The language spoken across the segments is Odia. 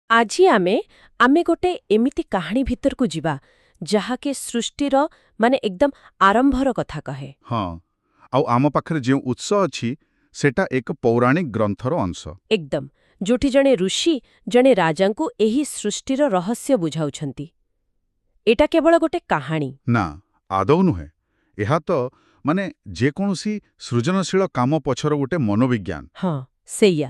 ଆଜି ଆମେ ଗୋଟେ ଏମିତି କାହାଣୀ ଭିତରକୁ ଯିବା ଯାହାକି ସୃଷ୍ଟିର ମାନେ ଏକଦମ ଆରମ୍ଭର କଥା କହେ। ହଁ, ଆଉ ଆମ ପାଖରେ ଯେଉଁ ଉତ୍ସ ଅଛି ସେଟା ଏକ ପୌରାଣିକ ଗ୍ରନ୍ଥର ଅଂଶ। ଏକଦମ ଯୋଉଠି ଜଣେ ଋଷି ଜଣେ ରାଜାଙ୍କୁ ଏହି ସୃଷ୍ଟିର ରହସ୍ୟ ବୁଝାଉଛନ୍ତି। ଏଟା କେବଳ ଗୋଟେ କାହାଣୀ। ନା, ଆଦୌ ନୁହେଁ। ଏହା ତ ମାନେ ଯେକୌଣସି ସୃଜନଶୀଳ କାମ ପଛର ଗୋଟେ ମନୋବିଜ୍ଞାନ। ହଁ, ସେଇଆ।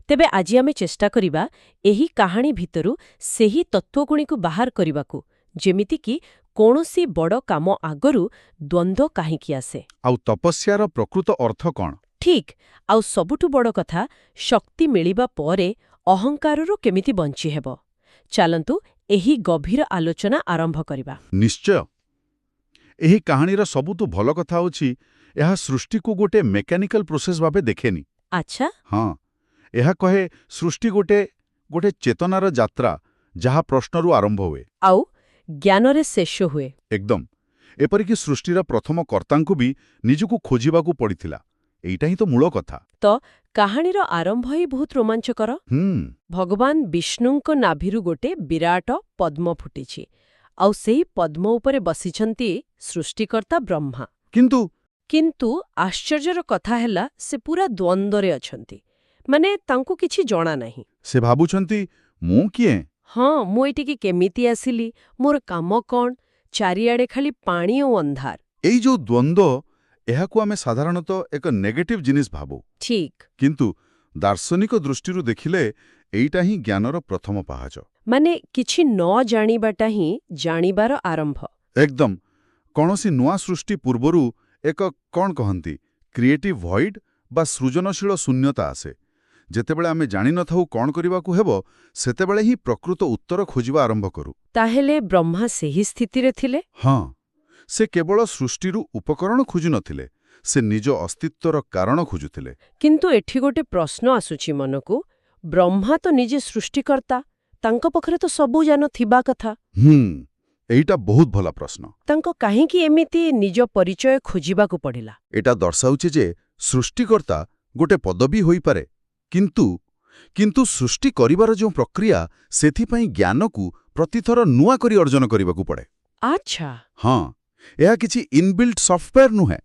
ତେବେ ଆଜି ଆମେ ଚେଷ୍ଟା କରିବା ଏହି କାହାଣୀ ଭିତରୁ ସେହି ତତ୍ତ୍ୱଗୁଣିକୁ ବାହାର କରିବାକୁ, ଯେମିତିକି କୌଣସି ବଡ଼ କାମ ଆଗରୁ ଦ୍ୱନ୍ଦ୍ୱ କାହିଁକି ଆସେ। ଆଉ ତପସ୍ୟାର ପ୍ରକୃତ ଅର୍ଥ କ'ଣ? ଠିକ୍, ଆଉ ସବୁଠୁ ବଡ଼ କଥା, ଶକ୍ତି ମିଳିବା ପରେ ଅହଙ୍କାରରୁ କେମିତି ବଞ୍ଚିହେବ। ଚାଲନ୍ତୁ ଏହି ଗଭୀର ଆଲୋଚନା ଆରମ୍ଭ କରିବା। ନିଶ୍ଚୟ। ଏହି କାହାଣୀର ସବୁଠୁ ଭଲ କଥା ହେଉଛି ଏହା ସୃଷ୍ଟିକୁ ଗୋଟେ ମେକାନିକାଲ ପ୍ରୋସେସ ଭାବେ ଦେଖେନି। ଆଚ୍ଛା। ହଁ, ଏହା କହେ ସୃଷ୍ଟି ଗୋଟେ ଚେତନାର ଯାତ୍ରା ଯାହା ପ୍ରଶ୍ନରୁ ଆରମ୍ଭ ହୁଏ। ଆଉ ଜ୍ଞାନରେ ଶେଷ ହୁଏ। ଏକଦମ। ଏପରିକି ସୃଷ୍ଟିର ପ୍ରଥମ କର୍ତ୍ତାଙ୍କୁ ବି ନିଜକୁ ଖୋଜିବାକୁ ପଡ଼ିଥିଲା। ଏଇଟା ହିଁ ତ ମୂଳ କଥା। ତ କାହାଣୀର ଆରମ୍ଭ ହିଁ ବହୁତ ରୋମାଞ୍ଚକର। ଭଗବାନ ବିଷ୍ଣୁଙ୍କ ନାଭିରୁ ଗୋଟେ ବିରାଟ ପଦ୍ମ ଫୁଟିଛି, ଆଉ ସେହି ପଦ୍ମ ଉପରେ ବସିଛନ୍ତି ସୃଷ୍ଟିକର୍ତ୍ତା ବ୍ରହ୍ମା। କିନ୍ତୁ ଆଶ୍ଚର୍ଯ୍ୟର କଥା ହେଲା ସେ ପୁରା ଦ୍ୱନ୍ଦ୍ୱରେ ଅଛନ୍ତି। ମାନେ ତାଙ୍କୁ କିଛି ଜଣା ନାହିଁ। ସେ ଭାବୁଛନ୍ତି ମୁଁ କିଏ? ହଁ, ମୁଁ ଏଠିକି କେମିତି ଆସିଲି, ମୋର କାମ କ'ଣ? ଚାରିଆଡ଼େ ଖାଲି ପାଣି ଓ ଅନ୍ଧାର। ଏଇ ଯୋଉ ଦ୍ୱନ୍ଦ୍ୱ, ଏହାକୁ ଆମେ ସାଧାରଣତଃ ଏକ ନେଗେଟିଭ ଜିନିଷ ଭାବୁ। ଠିକ୍। କିନ୍ତୁ ଦାର୍ଶନିକ ଦୃଷ୍ଟିରୁ ଦେଖିଲେ ଏଇଟା ହିଁ ଜ୍ଞାନର ପ୍ରଥମ ପାହାଚ। ମାନେ କିଛି ନ ଜାଣିବାଟା ହିଁ ଜାଣିବାର ଆରମ୍ଭ। ଏକଦମ। କୌଣସି ନୂଆ ସୃଷ୍ଟି ପୂର୍ବରୁ ଏକ କ'ଣ କହନ୍ତି କ୍ରିଏଟିଭ୍ ଭଏଡ୍ ବା ସୃଜନଶୀଳ ଶୂନ୍ୟତା ଆସେ। ଯେତେବେଳେ ଆମେ ଜାଣିନଥାଉ କ'ଣ କରିବାକୁ ହେବ, ସେତେବେଳେ ହିଁ ପ୍ରକୃତ ଉତ୍ତର ଖୋଜିବା ଆରମ୍ଭ କରୁ। ତାହେଲେ ବ୍ରହ୍ମା ସେହି ସ୍ଥିତିରେ ଥିଲେ? ହଁ, ସେ କେବଳ ସୃଷ୍ଟିରୁ ଉପକରଣ ଖୋଜୁନଥିଲେ, ସେ ନିଜ ଅସ୍ତିତ୍ୱର କାରଣ ଖୋଜୁଥିଲେ। କିନ୍ତୁ ଏଠି ଗୋଟେ ପ୍ରଶ୍ନ ଆସୁଛି ମନକୁ। ବ୍ରହ୍ମା ତ ନିଜେ ସୃଷ୍ଟିକର୍ତ୍ତା, ତାଙ୍କ ପାଖରେ ତ ସବୁ ଜ୍ଞାନ ଥିବା କଥା। ଏଇଟା ବହୁତ ଭଲ ପ୍ରଶ୍ନ। ତାଙ୍କ କାହିଁକି ଏମିତି ନିଜ ପରିଚୟ ଖୋଜିବାକୁ ପଡ଼ିଲା? ଏଟା ଦର୍ଶାଉଛି ଯେ ସୃଷ୍ଟିକର୍ତ୍ତା ଗୋଟେ ପଦବୀ ହୋଇପାରେ, କିନ୍ତୁ ସୃଷ୍ଟି କରିବାର ଯେଉଁ ପ୍ରକ୍ରିୟା, ସେଥିପାଇଁ ଜ୍ଞାନକୁ ପ୍ରତିଥର ନୂଆ କରି ଅର୍ଜନ କରିବାକୁ ପଡ଼େ। ଆଚ୍ଛା। ହଁ, ଏହା କିଛି ଇନବିଲ୍ଟ ସଫ୍ଟୱେୟାର ନୁହେଁ।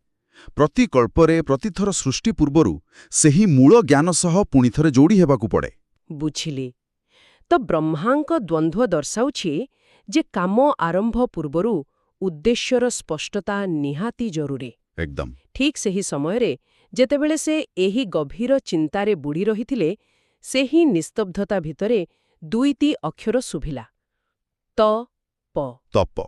ପ୍ରତି କଳ୍ପରେ ପ୍ରତିଥର ସୃଷ୍ଟି ପୂର୍ବରୁ ସେହି ମୂଳ ଜ୍ଞାନ ସହ ପୁଣିଥରେ ଯୋଡ଼ି ହେବାକୁ ପଡ଼େ। ବୁଝିଲି। ତ ବ୍ରହ୍ମାଙ୍କ ଦ୍ୱନ୍ଦ୍ୱ ଦର୍ଶାଉଛି ଯେ କାମ ଆରମ୍ଭ ପୂର୍ବରୁ ଉଦ୍ଦେଶ୍ୟର ସ୍ପଷ୍ଟତା ନିହାତି ଜରୁରୀ। ଏକଦମ। ଠିକ୍ ସେହି ସମୟରେ ଯେତେବେଳେ ସେ ଏହି ଗଭୀର ଚିନ୍ତାରେ ବୁଡ଼ି ରହିଥିଲେ, ସେହି ନିସ୍ତବ୍ଧତା ଭିତରେ ଦୁଇଟି ଅକ୍ଷର ଶୁଭିଲା। ତପ।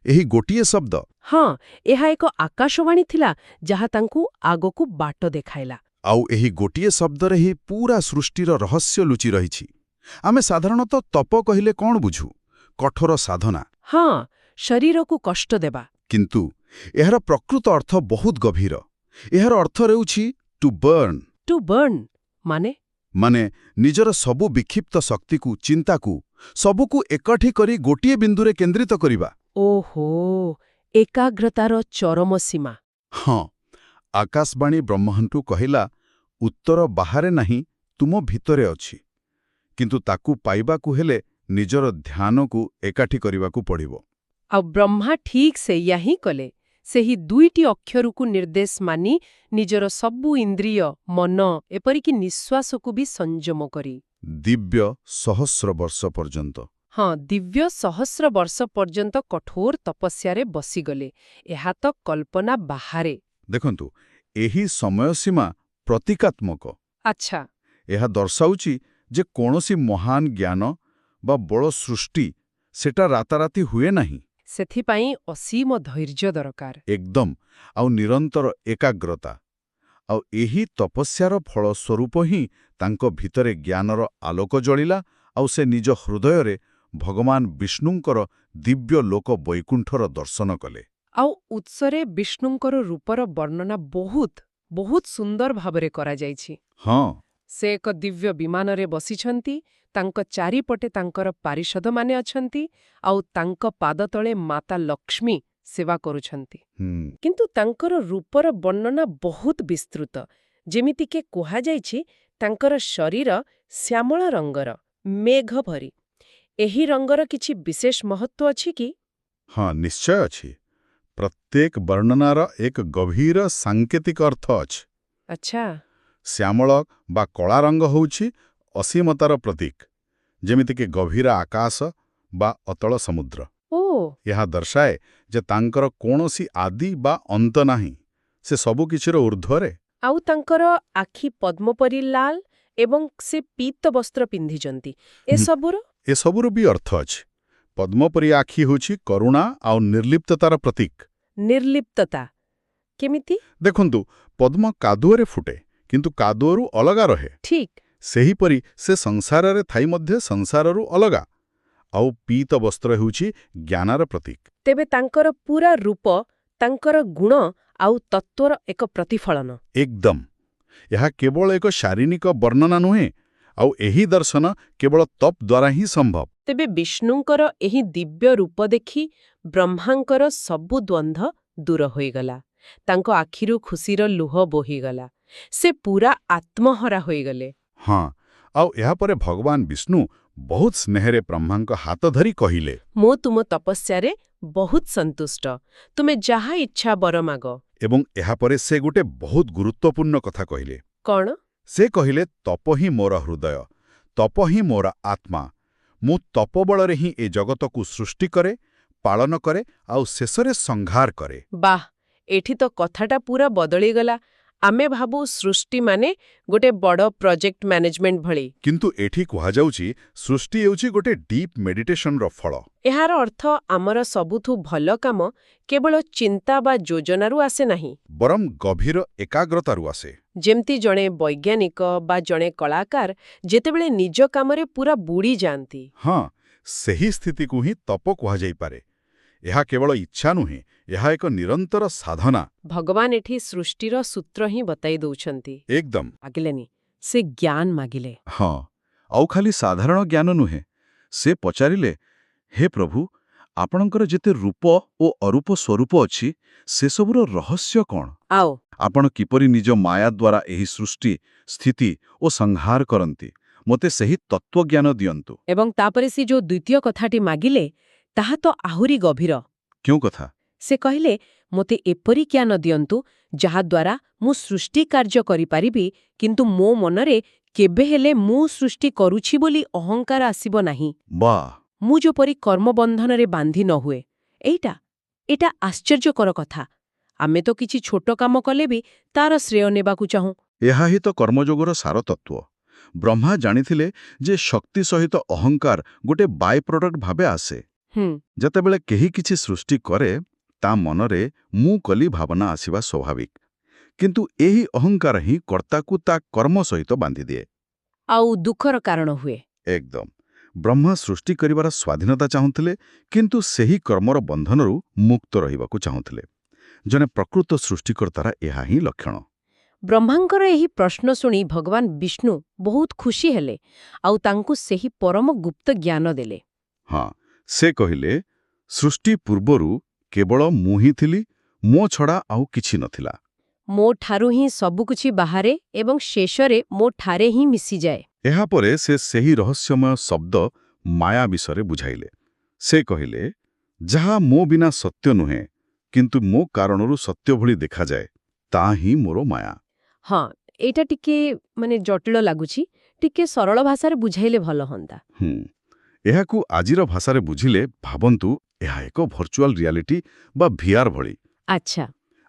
ଏହି ଗୋଟିଏ ଶବ୍ଦ। ହଁ, ଏହା ଏକ ଆକାଶବାଣୀ ଥିଲା ଯାହା ତାଙ୍କୁ ଆଗକୁ ବାଟ ଦେଖାଇଲା। ଆଉ ଏହି ଗୋଟିଏ ଶବ୍ଦରେ ହିଁ ପୁରା ସୃଷ୍ଟିର ରହସ୍ୟ ଲୁଚି ରହିଛି। ଆମେ ସାଧାରଣତଃ ତପ କହିଲେ କ'ଣ ବୁଝୁ? କଠୋର ସାଧନା। ହଁ, ଶରୀରକୁ କଷ୍ଟ ଦେବା। କିନ୍ତୁ ଏହାର ପ୍ରକୃତ ଅର୍ଥ ବହୁତ ଗଭୀର। ଏହାର ଅର୍ଥ ହେଉଛି ଟୁ ବର୍ନ। ଟୁ ବର୍ନ ମାନେ ନିଜର ସବୁ ବିକ୍ଷିପ୍ତ ଶକ୍ତିକୁ, ଚିନ୍ତାକୁ, ସବୁକୁ ଏକାଠି କରି ଗୋଟିଏ ବିନ୍ଦୁରେ କେନ୍ଦ୍ରିତ କରିବା। ଓହୋ, ଏକାଗ୍ରତାର ଚରମ ସୀମା। ହଁ, ଆକାଶବାଣୀ ବ୍ରହ୍ମାଙ୍କୁ କହିଲା, ଉତ୍ତର ବାହାରେ ନାହିଁ, ତୁମ ଭିତରେ ଅଛି। କିନ୍ତୁ ତାକୁ ପାଇବାକୁ ହେଲେ ନିଜର ଧ୍ୟାନକୁ ଏକାଠି କରିବାକୁ ପଡ଼ିବ। ଆଉ ବ୍ରହ୍ମା ଠିକ୍ ସେଇଆ ହିଁ କଲେ। ସେହି ଦୁଇଟି ଅକ୍ଷରକୁ ନିର୍ଦ୍ଦେଶ ମାନି ନିଜର ସବୁ ଇନ୍ଦ୍ରିୟ, ମନ, ଏପରିକି ନିଶ୍ୱାସକୁ ବି ସଂଯମ କରି ଦିବ୍ୟ ସହସ୍ର ବର୍ଷ ପର୍ଯ୍ୟନ୍ତ। ହଁ, ଦିବ୍ୟ ସହସ୍ର ବର୍ଷ ପର୍ଯ୍ୟନ୍ତ କଠୋର ତପସ୍ୟାରେ ବସିଗଲେ। ଏହା ତ କଳ୍ପନା ବାହାରେ। ଦେଖନ୍ତୁ, ଏହି ସମୟସୀମା ପ୍ରତୀକାତ୍ମକ। ଆଚ୍ଛା। ଏହା ଦର୍ଶାଉଛି ଯେ କୌଣସି ମହାନ ଜ୍ଞାନ ବା ବଡ଼ ସୃଷ୍ଟି ସେଟା ରାତାରାତି ହୁଏ ନାହିଁ। ସେଥିପାଇଁ ଅସୀମ ଧୈର୍ଯ୍ୟ ଦରକାର। ଏକଦମ। ଆଉ ନିରନ୍ତର ଏକାଗ୍ରତା। ଆଉ ଏହି ତପସ୍ୟାର ଫଳସ୍ୱରୂପ ହିଁ ତାଙ୍କ ଭିତରେ ଜ୍ଞାନର ଆଲୋକ ଜଳିଲା, ଆଉ ସେ ନିଜ ହୃଦୟରେ ଭଗବାନ ବିଷ୍ଣୁଙ୍କର ଦିବ୍ୟ ଲୋକ ବୈକୁଣ୍ଠର ଦର୍ଶନ କଲେ। ଆଉ ଉତ୍ସରେ ବିଷ୍ଣୁଙ୍କର ରୂପର ବର୍ଣ୍ଣନା ବହୁତ ସୁନ୍ଦର ଭାବରେ କରାଯାଇଛି। ହଁ, ସେ ଏକ ଦିବ୍ୟ ବିମାନରେ ବସିଛନ୍ତି, ତାଙ୍କ ଚାରିପଟେ ତାଙ୍କର ପାରିଷଦମାନେ ଅଛନ୍ତି, ଆଉ ତାଙ୍କ ପାଦତଳେ ମାତା ଲକ୍ଷ୍ମୀ ସେବା କରୁଛନ୍ତି। କିନ୍ତୁ ତାଙ୍କର ରୂପର ବର୍ଣ୍ଣନା ବହୁତ ବିସ୍ତୃତ। ଯେମିତିକି କୁହାଯାଇଛି ତାଙ୍କର ଶରୀର ଶ୍ୟାମଳ ରଙ୍ଗର, ମେଘ ଭରି। ଏହି ରଙ୍ଗର କିଛି ବିଶେଷ ମହତ୍ତ୍ୱ ଅଛି କି? ହଁ, ନିଶ୍ଚୟ ଅଛି। ପ୍ରତ୍ୟେକ ବର୍ଣ୍ଣନାର ଏକ ଗଭୀର ସାଙ୍କେତିକ ଅର୍ଥ ଅଛି। ଆଚ୍ଛା। ଶ୍ୟାମଳ ବା କଳା ରଙ୍ଗ ହେଉଛି ଅସୀମତାର ପ୍ରତୀକ, ଯେମିତିକି ଗଭୀର ଆକାଶ ବା ଅତଳ ସମୁଦ୍ର। ଓ ଏହା ଦର୍ଶାଏ ଯେ ତାଙ୍କର କୌଣସି ଆଦି ବା ଅନ୍ତ ନାହିଁ, ସେ ସବୁକିଛିର ଊର୍ଦ୍ଧ୍ୱରେ। ଆଉ ତାଙ୍କର ଆଖି ପଦ୍ମପରି ଲାଲ ଏବଂ ସେ ପୀତ ବସ୍ତ୍ର ପିନ୍ଧିଛନ୍ତି, ଏସବୁର? ଏସବୁର ବି ଅର୍ଥ ଅଛି। ପଦ୍ମପରି ଆଖି ହେଉଛି କରୁଣା ଆଉ ନିର୍ଲିପ୍ତତାର ପ୍ରତୀକ। ନିର୍ଲିପ୍ତତା କେମିତି? ଦେଖନ୍ତୁ, ପଦ୍ମ କାଦୁଅରେ ଫୁଟେ, କିନ୍ତୁ କାଦୁଅରୁ ଅଲଗା ରହେ। ଠିକ୍। ସେହିପରି ସେ ସଂସାରରେ ଥାଇ ମଧ୍ୟ ସଂସାରରୁ ଅଲଗା। ଆଉ ପୀତ ବସ୍ତ୍ର ହେଉଛି ଜ୍ଞାନର ପ୍ରତୀକ। ତେବେ ତାଙ୍କର ପୂରା ରୂପ ତାଙ୍କର ଗୁଣ ଆଉ ତତ୍ତ୍ୱର ଏକ ପ୍ରତିଫଳନ। ଏକଦମ। ଏହା କେବଳ ଏକ ଶାରୀରିକ ବର୍ଣ୍ଣନା ନୁହେଁ, ଆଉ ଏହି ଦର୍ଶନ କେବଳ ତପ୍ ଦ୍ୱାରା ହିଁ ସମ୍ଭବ। ତେବେ ବିଷ୍ଣୁଙ୍କର ଏହି ଦିବ୍ୟ ରୂପ ଦେଖି ବ୍ରହ୍ମାଙ୍କର ସବୁ ଦ୍ୱନ୍ଦ୍ୱ ଦୂର ହୋଇଗଲା। ତାଙ୍କ ଆଖିରୁ ଖୁସିର ଲୁହ ବୋହିଗଲା। ସେ ପୂରା ଆତ୍ମହରା ହୋଇଗଲେ। ହଁ, ଆଉ ଏହାପରେ ଭଗବାନ ବିଷ୍ଣୁ ବହୁତ ସ୍ନେହରେ ବ୍ରହ୍ମାଙ୍କ ହାତ ଧରି କହିଲେ, ମୁଁ ତୁମ ତପସ୍ୟାରେ ବହୁତ ସନ୍ତୁଷ୍ଟ। ତୁମେ ଯାହା ଇଚ୍ଛା ବର ମାଗ। ଏବଂ ଏହାପରେ ସେ ଗୋଟେ ବହୁତ ଗୁରୁତ୍ୱପୂର୍ଣ୍ଣ କଥା କହିଲେ। କଣ? ସେ କହିଲେ, ତପ ହିଁ ମୋର ହୃଦୟ, ତପ ହିଁ ମୋର ଆତ୍ମା। ମୁଁ ତପବଳରେ ହିଁ ଏ ଜଗତକୁ ସୃଷ୍ଟି କରେ, ପାଳନ କରେ ଆଉ ଶେଷରେ ସଂହାର କରେ। ବାଃ, ଏଠି ତ କଥାଟା ପୂରା ବଦଳିଗଲା। ଆମେ ଭାବୁ ସୃଷ୍ଟି ମାନେ ଗୋଟେ ବଡ଼ ପ୍ରୋଜେକ୍ଟ ମ୍ୟାନେଜମେଣ୍ଟ ଭଳି। କିନ୍ତୁ ଏଠି କୁହାଯାଉଛି ସୃଷ୍ଟି ହେଉଛି ଗୋଟେ ଡିପ୍ ମେଡିଟେସନର ଫଳ। ଏହାର ଅର୍ଥ ଆମର ସବୁଠୁ ଭଲ କାମ କେବଳ ଚିନ୍ତା ବା ଯୋଜନାରୁ ଆସେ ନାହିଁ। ବରଂ ଗଭୀର ଏକାଗ୍ରତାରୁ ଆସେ। ଯେମିତି ଜଣେ ବୈଜ୍ଞାନିକ ବା ଜଣେ କଳାକାର ଯେତେବେଳେ ନିଜ କାମରେ ପୂରା ବୁଡ଼ି ଯାଆନ୍ତି। ହଁ, ସେହି ସ୍ଥିତିକୁ ହିଁ ତପ କୁହାଯାଇପାରେ। ଏହା କେବଳ ଇଚ୍ଛା ନୁହେଁ, ଏହା ଏକ ନିରନ୍ତର ସାଧନା। ଭଗବାନ ଏଠି ସୃଷ୍ଟିର ସୂତ୍ର ହିଁ ବତାଇ ଦଉଛନ୍ତି। ଏକଦମ। ମାଗିଲେନି, ସେ ଜ୍ଞାନ ମାଗିଲେ। ହଁ, ଆଉ ଖାଲି ସାଧାରଣ ଜ୍ଞାନ ନୁହେଁ। ସେ ପଚାରିଲେ, ହେ ପ୍ରଭୁ, ଆପଣଙ୍କର ଯେତେ ରୂପ ଓ ଅରୂପ ସ୍ୱରୂପ ଅଛି, ସେସବୁର ରହସ୍ୟ କ'ଣ? ଆଉ ଆପଣ କିପରି ନିଜ ମାୟା ଦ୍ୱାରା ଏହି ସୃଷ୍ଟି, ସ୍ଥିତି ଓ ସଂହାର କରନ୍ତି? ମୋତେ ସେହି ତତ୍ତ୍ୱଜ୍ଞାନ ଦିଅନ୍ତୁ। ଏବଂ ତାପରେ ସେ ଯୋଉ ଦ୍ୱିତୀୟ କଥାଟି ମାଗିଲେ, ତାହା ତ ଆହୁରି ଗଭୀର। କେଉଁ କଥା? ସେ କହିଲେ, ମୋତେ ଏପରି ଜ୍ଞାନ ଦିଅନ୍ତୁ ଯାହାଦ୍ୱାରା ମୁଁ ସୃଷ୍ଟି କାର୍ଯ୍ୟ କରିପାରିବି, କିନ୍ତୁ ମୋ ମନରେ କେବେ ହେଲେ ମୁଁ ସୃଷ୍ଟି କରୁଛି ବୋଲି ଅହଙ୍କାର ଆସିବ ନାହିଁ। ବା! ମୁଁ ଯେପରି କର୍ମବନ୍ଧନରେ ବାନ୍ଧି ନ ହୁଏ। ଏଇଟା ଆଶ୍ଚର୍ଯ୍ୟକର କଥା। ଆମେ ତ କିଛି ଛୋଟ କାମ କଲେ ବି ତାର ଶ୍ରେୟ ନେବାକୁ ଚାହୁଁ। ଏହା ହିଁ ତ କର୍ମଯୋଗର ସାର ତତ୍ତ୍ୱ। ବ୍ରହ୍ମା ଜାଣିଥିଲେ ଯେ ଶକ୍ତି ସହିତ ଅହଙ୍କାର ଗୋଟେ ବାଇ ପ୍ରଡକ୍ଟ ଭାବେ ଆସେ। ଯେତେବେଳେ କେହି କିଛି ସୃଷ୍ଟି କରେ, ତା ମନରେ ମୁଁ କଲି ଭାବନା ଆସିବା ସ୍ୱାଭାବିକ। କିନ୍ତୁ ଏହି ଅହଙ୍କାର ହିଁ କର୍ତ୍ତାକୁ ତା କର୍ମ ସହିତ ବାନ୍ଧିଦିଏ। ଆଉ ଦୁଃଖର କାରଣ ହୁଏ। ଏକଦମ। ବ୍ରହ୍ମା ସୃଷ୍ଟି କରିବାର ସ୍ୱାଧୀନତା ଚାହୁଁଥିଲେ, କିନ୍ତୁ ସେହି କର୍ମର ବନ୍ଧନରୁ ମୁକ୍ତ ରହିବାକୁ ଚାହୁଁଥିଲେ। ଜଣେ ପ୍ରକୃତ ସୃଷ୍ଟିକର୍ତ୍ତାର ଏହା ହିଁ ଲକ୍ଷଣ। ବ୍ରହ୍ମାଙ୍କର ଏହି ପ୍ରଶ୍ନ ଶୁଣି ଭଗବାନ ବିଷ୍ଣୁ ବହୁତ ଖୁସି ହେଲେ ଆଉ ତାଙ୍କୁ ସେହି ପରମ ଗୁପ୍ତ ଜ୍ଞାନ ଦେଲେ। ହଁ, ସେ କହିଲେ, ସୃଷ୍ଟି ପୂର୍ବରୁ କେବଳ ମୁଁ ହିଁ ଥିଲି, ମୋ ଛଡ଼ା ଆଉ କିଛି ନଥିଲା। ମୋ ଠାରୁ ହିଁ ସବୁକିଛି ବାହାରେ ଏବଂ ଶେଷରେ ମୋ ଠାରେ ହିଁ ମିଶିଯାଏ। ଏହାପରେ ସେ ସେହି ରହସ୍ୟମୟ ଶବ୍ଦ ମାୟା ବିଷୟରେ ବୁଝାଇଲେ। ସେ କହିଲେ, ଯାହା ମୋ ବିନା ସତ୍ୟ ନୁହେଁ, କିନ୍ତୁ ମୋ କାରଣରୁ ସତ୍ୟ ଭଳି ଦେଖାଯାଏ, ତାହା ହିଁ ମୋର ମାୟା। ହଁ, ଏଇଟା ଟିକେ ଜଟିଳ ଲାଗୁଛି। ଟିକେ ସରଳ ଭାଷାରେ ବୁଝାଇଲେ ଭଲ ହୁଅନ୍ତା। ଏହାକୁ ଆଜିର ଭାଷାରେ ବୁଝିଲେ, ଭାବନ୍ତୁ ଏହା ଏକ ଭର୍ଚୁଆଲ ରିଆଲିଟି ବା ଭିଆର୍ ଭଳି। ଆଚ୍ଛା।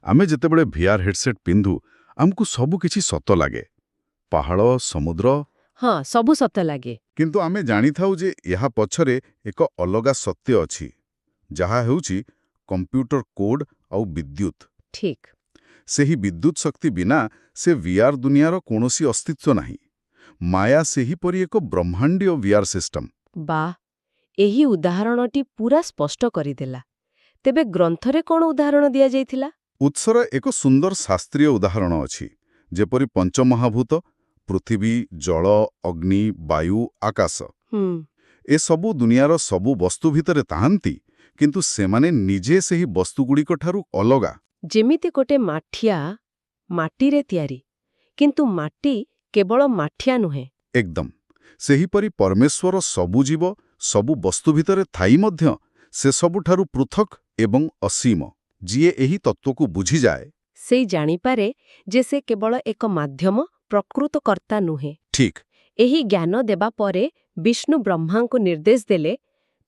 ଆମେ ଯେତେବେଳେ ଭିଆର୍ ହେଡ୍ସେଟ୍ ପିନ୍ଧୁ, ଆମକୁ ସବୁକିଛି ସତ ଲାଗେ। ପାହାଡ଼, ସମୁଦ୍ର। ହଁ, ସବୁ ସତ ଲାଗେ। କିନ୍ତୁ ଆମେ ଜାଣିଥାଉ ଯେ ଏହା ପଛରେ ଏକ ଅଲଗା ସତ୍ୟ ଅଛି, ଯାହା ହେଉଛି କମ୍ପ୍ୟୁଟର କୋଡ୍ ଆଉ ବିଦ୍ୟୁତ୍। ଠିକ୍। ସେହି ବିଦ୍ୟୁତ୍ ଶକ୍ତି ବିନା ସେ ଭିଆର୍ ଦୁନିଆର କୌଣସି ଅସ୍ତିତ୍ୱ ନାହିଁ। ମାୟା ସେହିପରି ଏକ ବ୍ରହ୍ମାଣ୍ଡୀୟ ଭିଆର୍ ସିଷ୍ଟମ୍। ବାଃ, ଏହି ଉଦାହରଣଟି ପୂରା ସ୍ପଷ୍ଟ କରିଦେଲା। ତେବେ ଗ୍ରନ୍ଥରେ କ'ଣ ଉଦାହରଣ ଦିଆଯାଇଥିଲା? ଉତ୍ସର ଏକ ସୁନ୍ଦର ଶାସ୍ତ୍ରୀୟ ଉଦାହରଣ ଅଛି, ଯେପରି ପଞ୍ଚମହାଭୂତ, ପୃଥିବୀ, ଜଳ, ଅଗ୍ନି, ବାୟୁ, ଆକାଶ। ଏସବୁ ଦୁନିଆର ସବୁ ବସ୍ତୁ ଭିତରେ ଥାଆନ୍ତି, କିନ୍ତୁ ସେମାନେ ନିଜେ ସେହି ବସ୍ତୁଗୁଡ଼ିକଠାରୁ ଅଲଗା। ଯେମିତି ଗୋଟେ ମାଠିଆ ମାଟିରେ ତିଆରି, କିନ୍ତୁ ମାଟି କେବଳ ମାଠିଆ ନୁହେଁ। ଏକଦମ। ସେହିପରି ପରମେଶ୍ୱର ସବୁ ଜୀବ ସବୁ ବସ୍ତୁ ଭିତରେ ଥାଇ ମଧ୍ୟ ସେ ସବୁଠାରୁ ପୃଥକ୍ ଏବଂ ଅସୀମ। ଯିଏ ଏହି ତତ୍ତ୍ୱକୁ ବୁଝିଯାଏ ସେଇ ଜାଣିପାରେ ଯେ ସେ କେବଳ ଏକ ମାଧ୍ୟମ, ପ୍ରକୃତ କର୍ତ୍ତା ନୁହେଁ। ଠିକ୍ ଏହି ଜ୍ଞାନ ଦେବା ପରେ ବିଷ୍ଣୁ ବ୍ରହ୍ମାଙ୍କୁ ନିର୍ଦ୍ଦେଶ ଦେଲେ,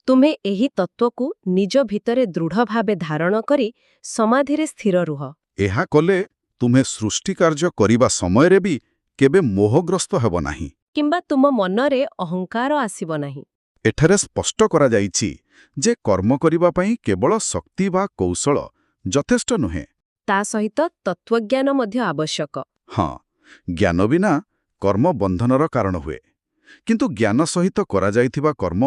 ତୁମେ ଏହି ତତ୍ତ୍ୱକୁ ନିଜ ଭିତରେ ଦୃଢ଼ ଭାବେ ଧାରଣ କରି ସମାଧିରେ ସ୍ଥିର ରୁହ। ଏହା କଲେ ତୁମେ ସୃଷ୍ଟି କାର୍ଯ୍ୟ କରିବା ସମୟରେ ବି କେବେ ମୋହଗ୍ରସ୍ତ ହେବ ନାହିଁ। କିମ୍ବା ତୁମ ମନରେ ଅହଙ୍କାର ଆସିବ ନାହିଁ। ଏଠାରେ ସ୍ପଷ୍ଟ କରାଯାଇଛି ଯେ କର୍ମ କରିବା ପାଇଁ କେବଳ ଶକ୍ତି ବା କୌଶଳ ଯଥେଷ୍ଟ ନୁହେଁ। ତା ସହିତ ତତ୍ତ୍ୱଜ୍ଞାନ ମଧ୍ୟ ଆବଶ୍ୟକ। ହଁ, ଜ୍ଞାନ ବିନା କର୍ମ ବନ୍ଧନର କାରଣ ହୁଏ, କିନ୍ତୁ ଜ୍ଞାନ ସହିତ କରାଯାଇଥିବା କର୍ମ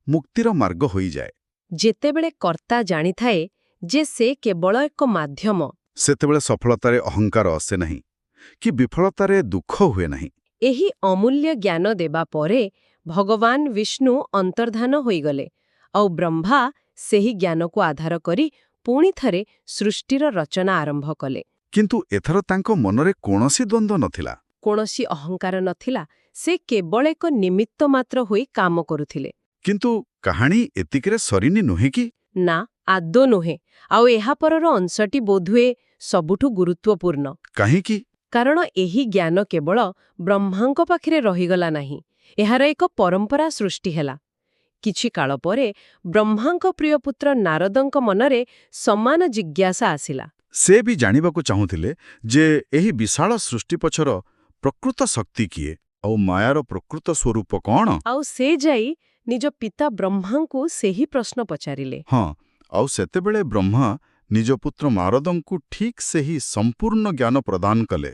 ମୁକ୍ତିର ମାର୍ଗ ହୋଇଯାଏ। ଯେତେବେଳେ କର୍ତ୍ତା ଜାଣିଥାଏ ଯେ ସେ କେବଳ ଏକ ମାଧ୍ୟମ, ସେତେବେଳେ ସଫଳତାରେ ଅହଙ୍କାର ଆସେ ନାହିଁ କି ବିଫଳତାରେ ଦୁଃଖ ହୁଏ ନାହିଁ। ଏହି ଅମୂଲ୍ୟ ଜ୍ଞାନ ଦେବା ପରେ ଭଗବାନ ବିଷ୍ଣୁ ଅନ୍ତର୍ଦ୍ଧାନ ହୋଇଗଲେ, ଆଉ ବ୍ରହ୍ମା ସେହି ଜ୍ଞାନକୁ ଆଧାର କରି ପୁଣି ଥରେ ସୃଷ୍ଟିର ରଚନା ଆରମ୍ଭ କଲେ। କିନ୍ତୁ ଏଥର ତାଙ୍କ ମନରେ କୌଣସି ଦ୍ୱନ୍ଦ୍ୱ ନଥିଲା। କୌଣସି ଅହଙ୍କାର ନଥିଲା। ସେ କେବଳ ଏକ ନିମିତ୍ତ ମାତ୍ର ହୋଇ କାମ କରୁଥିଲେ। କିନ୍ତୁ କାହାଣୀ ଏତିକିରେ ସରିନି ନୁହେଁ କି? ନା, ଆଦୌ ନୁହେଁ। ଆଉ ଏହାପରର ଅଂଶଟି ବୋଧହୁଏ ସବୁଠୁ ଗୁରୁତ୍ୱପୂର୍ଣ୍ଣ। କାହିଁକି? କାରଣ ଏହି ଜ୍ଞାନ କେବଳ ବ୍ରହ୍ମାଙ୍କ ପାଖରେ ରହିଗଲା ନାହିଁ, ଏହାର ଏକ ପରମ୍ପରା ସୃଷ୍ଟି ହେଲା। କିଛି କାଳ ପରେ ବ୍ରହ୍ମାଙ୍କ ପ୍ରିୟ ପୁତ୍ର ନାରଦଙ୍କ ମନରେ ସମାନ ଜିଜ୍ଞାସା ଆସିଲା। ସେ ବି ଜାଣିବାକୁ ଚାହୁଁଥିଲେ ଯେ ଏହି ବିଶାଳ ସୃଷ୍ଟି ପଛର ପ୍ରକୃତ ଶକ୍ତି କିଏ ଆଉ ମାୟାର ପ୍ରକୃତ ସ୍ୱରୂପ କ'ଣ? ଆଉ ସେ ଯାଇ ନିଜ ପିତା ବ୍ରହ୍ମାଙ୍କୁ ସେହି ପ୍ରଶ୍ନ ପଚାରିଲେ। ହଁ, ଆଉ ସେତେବେଳେ ବ୍ରହ୍ମା ନିଜ ପୁତ୍ର ନାରଦଙ୍କୁ ଠିକ୍ ସେହି ସମ୍ପୂର୍ଣ୍ଣ ଜ୍ଞାନ ପ୍ରଦାନ କଲେ,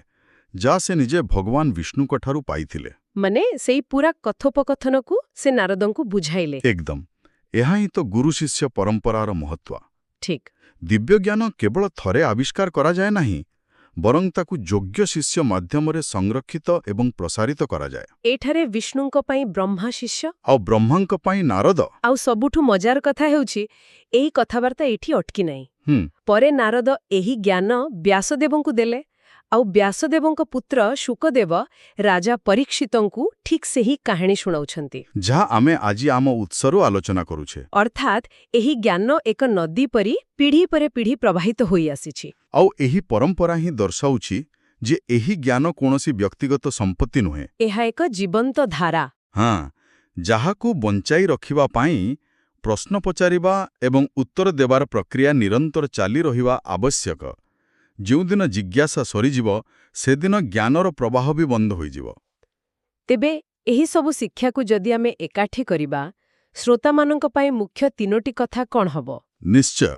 ଯାହା ସେ ନିଜେ ଭଗବାନ ବିଷ୍ଣୁଙ୍କଠାରୁ ପାଇଥିଲେ। ମାନେ ସେଇ ପୁରା କଥୋପକଥନକୁ ସେ ନାରଦଙ୍କୁ ବୁଝାଇଲେ। ଏକଦମ। ଏହା ହିଁ ତ ଗୁରୁ ଶିଷ୍ୟ ପରମ୍ପରାର ମହତ୍ୱ। ଠିକ୍। ଦିବ୍ୟଜ୍ଞାନ କେବଳ ଥରେ ଆବିଷ୍କାର କରାଯାଏ ନାହିଁ, ବରଂ ତାକୁ ଯୋଗ୍ୟ ଶିଷ୍ୟ ମାଧ୍ୟମରେ ସଂରକ୍ଷିତ ଏବଂ ପ୍ରସାରିତ କରାଯାଏ। ଏଠାରେ ବିଷ୍ଣୁଙ୍କ ପାଇଁ ବ୍ରହ୍ମା ଶିଷ୍ୟ, ଆଉ ବ୍ରହ୍ମାଙ୍କ ପାଇଁ ନାରଦ। ଆଉ ସବୁଠୁ ମଜାର କଥା ହେଉଛି ଏହି କଥାବାର୍ତ୍ତା ଏଠି ଅଟକି ନାହିଁ। ପରେ ନାରଦ ଏହି ଜ୍ଞାନ ବ୍ୟାସଦେବଙ୍କୁ ଦେଲେ, ଆଉ ବ୍ୟାସଦେବଙ୍କ ପୁତ୍ର ଶୁକଦେବ ରାଜା ପରୀକ୍ଷିତଙ୍କୁ ଠିକ୍ ସେହି କାହାଣୀ ଶୁଣାଉଛନ୍ତି, ଯାହା ଆମେ ଆଜି ଆମ ଉତ୍ସରୁ ଆଲୋଚନା କରୁଛେ। ଅର୍ଥାତ୍ ଏହି ଜ୍ଞାନ ଏକ ନଦୀ ପରି ପିଢ଼ି ପରେ ପିଢ଼ି ପ୍ରବାହିତ ହୋଇ ଆସିଛି। ଆଉ ଏହି ପରମ୍ପରା ହିଁ ଦର୍ଶାଉଛି ଯେ ଏହି ଜ୍ଞାନ କୌଣସି ବ୍ୟକ୍ତିଗତ ସମ୍ପତ୍ତି ନୁହେଁ। ଏହା ଏକ ଜୀବନ୍ତ ଧାରା। ହଁ, ଯାହାକୁ ବଞ୍ଚାଇ ରଖିବା ପାଇଁ ପ୍ରଶ୍ନ ପଚାରିବା ଏବଂ ଉତ୍ତର ଦେବାର ପ୍ରକ୍ରିୟା ନିରନ୍ତର ଚାଲି ରହିବା ଆବଶ୍ୟକ। ଯେଉଁଦିନ ଜିଜ୍ଞାସା ସରିଯିବ, ସେଦିନ ଜ୍ଞାନର ପ୍ରବାହ ବି ବନ୍ଦ ହୋଇଯିବ। ତେବେ ଏହିସବୁ ଶିକ୍ଷାକୁ ଯଦି ଆମେ ଏକାଠି କରିବା, ଶ୍ରୋତାମାନଙ୍କ ପାଇଁ ମୁଖ୍ୟ ତିନୋଟି କଥା କ'ଣ ହେବ? ନିଶ୍ଚୟ।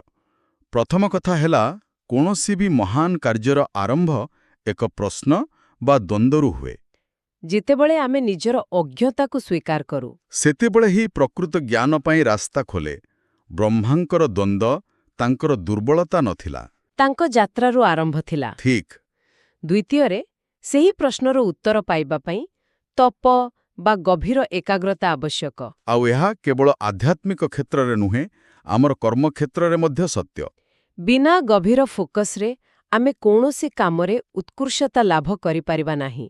ପ୍ରଥମ କଥା ହେଲା, କୌଣସି ବି ମହାନ କାର୍ଯ୍ୟର ଆରମ୍ଭ ଏକ ପ୍ରଶ୍ନ ବା ଦ୍ୱନ୍ଦ୍ୱରୁ ହୁଏ। ଯେତେବେଳେ ଆମେ ନିଜର ଅଜ୍ଞତାକୁ ସ୍ୱୀକାର କରୁ, ସେତେବେଳେ ହିଁ ପ୍ରକୃତ ଜ୍ଞାନ ପାଇଁ ରାସ୍ତା ଖୋଲେ। ବ୍ରହ୍ମାଙ୍କର ଦ୍ୱନ୍ଦ୍ୱ ତାଙ୍କର ଦୁର୍ବଳତା ନଥିଲା, ତାଙ୍କ ଯାତ୍ରାରୁ ଆରମ୍ଭ ଥିଲା। ଠିକ୍। ଦ୍ୱିତୀୟରେ, ସେହି ପ୍ରଶ୍ନର ଉତ୍ତର ପାଇବା ପାଇଁ ତପ ବା ଗଭୀର ଏକାଗ୍ରତା ଆବଶ୍ୟକ। ଆଉ ଏହା କେବଳ ଆଧ୍ୟାତ୍ମିକ କ୍ଷେତ୍ରରେ ନୁହେଁ, ଆମର କର୍ମକ୍ଷେତ୍ରରେ ମଧ୍ୟ ସତ୍ୟ। ବିନା ଗଭୀର ଫୋକସ୍ରେ ଆମେ କୌଣସି କାମରେ ଉତ୍କୃଷ୍ଟତା ଲାଭ କରିପାରିବା ନାହିଁ।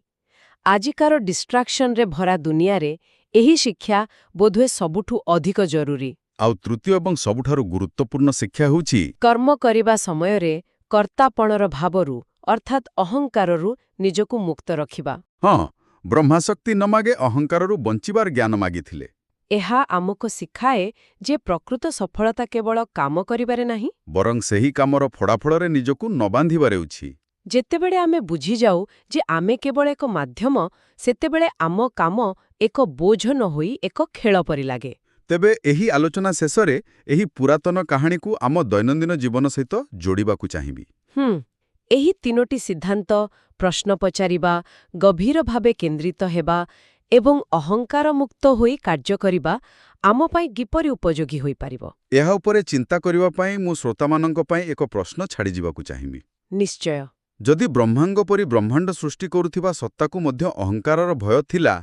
ଆଜିକାର ଡିଷ୍ଟ୍ରାକ୍ସନରେ ଭରା ଦୁନିଆରେ ଏହି ଶିକ୍ଷା ବୋଧହୁଏ ସବୁଠୁ ଅଧିକ ଜରୁରୀ। ଆଉ ତୃତୀୟ ଏବଂ ସବୁଠାରୁ ଗୁରୁତ୍ୱପୂର୍ଣ୍ଣ ଶିକ୍ଷା ହେଉଛି, କର୍ମ କରିବା ସମୟରେ କର୍ତ୍ତାପଣର ଭାବରୁ ଅର୍ଥାତ୍ ଅହଙ୍କାରରୁ ନିଜକୁ ମୁକ୍ତ ରଖିବା। ହଁ, ବ୍ରହ୍ମାଶକ୍ତି ନ ମାଗେ ଅହଙ୍କାରରୁ ବଞ୍ଚିବାର ଜ୍ଞାନ ମାଗିଥିଲେ। ଏହା ଆମକୁ ଶିଖାଏ ଯେ ପ୍ରକୃତ ସଫଳତା କେବଳ କାମ କରିବାରେ ନାହିଁ, ବରଂ ସେହି କାମର ଫଳାଫଳରେ ନିଜକୁ ନ ବାନ୍ଧିବାରେ ଅଛି। ଯେତେବେଳେ ଆମେ ବୁଝିଯାଉ ଯେ ଆମେ କେବଳ ଏକ ମାଧ୍ୟମ, ସେତେବେଳେ ଆମ କାମ ଏକ ବୋଝ ନ ହୋଇ ଏକ ଖେଳ ପରି ଲାଗେ। ତେବେ ଏହି ଆଲୋଚନା ଶେଷରେ ଏହି ପୁରାତନ କାହାଣୀକୁ ଆମ ଦୈନନ୍ଦିନ ଜୀବନ ସହିତ ଯୋଡ଼ିବାକୁ ଚାହିଁବି। ଏହି ତିନୋଟି ସିଦ୍ଧାନ୍ତ, ପ୍ରଶ୍ନ ପଚାରିବା, ଗଭୀର ଭାବେ କେନ୍ଦ୍ରିତ ହେବା ଏବଂ ଅହଙ୍କାର ମୁକ୍ତ ହୋଇ କାର୍ଯ୍ୟ କରିବା ଆମ ପାଇଁ କିପରି ଉପଯୋଗୀ ହୋଇପାରିବ, ଏହା ଉପରେ ଚିନ୍ତା କରିବା ପାଇଁ ମୁଁ ଶ୍ରୋତାମାନଙ୍କ ପାଇଁ ଏକ ପ୍ରଶ୍ନ ଛାଡ଼ିଯିବାକୁ ଚାହିଁବି। ନିଶ୍ଚୟ। ଯଦି ବ୍ରହ୍ମାଙ୍କ ପରି ବ୍ରହ୍ମାଣ୍ଡ ସୃଷ୍ଟି କରୁଥିବା ସତ୍ତାକୁ ମଧ୍ୟ ଅହଙ୍କାରର ଭୟ ଥିଲା,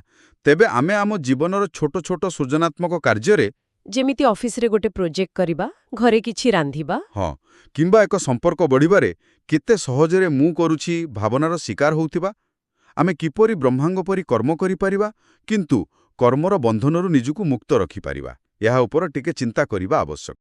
ତେବେ ଆମେ ଆମ ଜୀବନର ଛୋଟ ଛୋଟ ସୃଜନାତ୍ମକ କାର୍ଯ୍ୟରେ, ଯେମିତି ଅଫିସରେ ଗୋଟେ ପ୍ରୋଜେକ୍ଟ କରିବା, ଘରେ କିଛି ରାନ୍ଧିବା, ହଁ, କିମ୍ବା ଏକ ସମ୍ପର୍କ ବଢ଼ିବାରେ କେତେ ସହଜରେ ମୁଁ କରୁଛି ଭାବନାର ଶିକାର ହେଉଥିବା, ଆମେ କିପରି ବ୍ରହ୍ମାଙ୍କ ପରି କର୍ମ କରିପାରିବା, କିନ୍ତୁ କର୍ମର ବନ୍ଧନରୁ ନିଜକୁ ମୁକ୍ତ ରଖିପାରିବା ଏହା ଉପରେ ଟିକେ ଚିନ୍ତା କରିବା ଆବଶ୍ୟକ।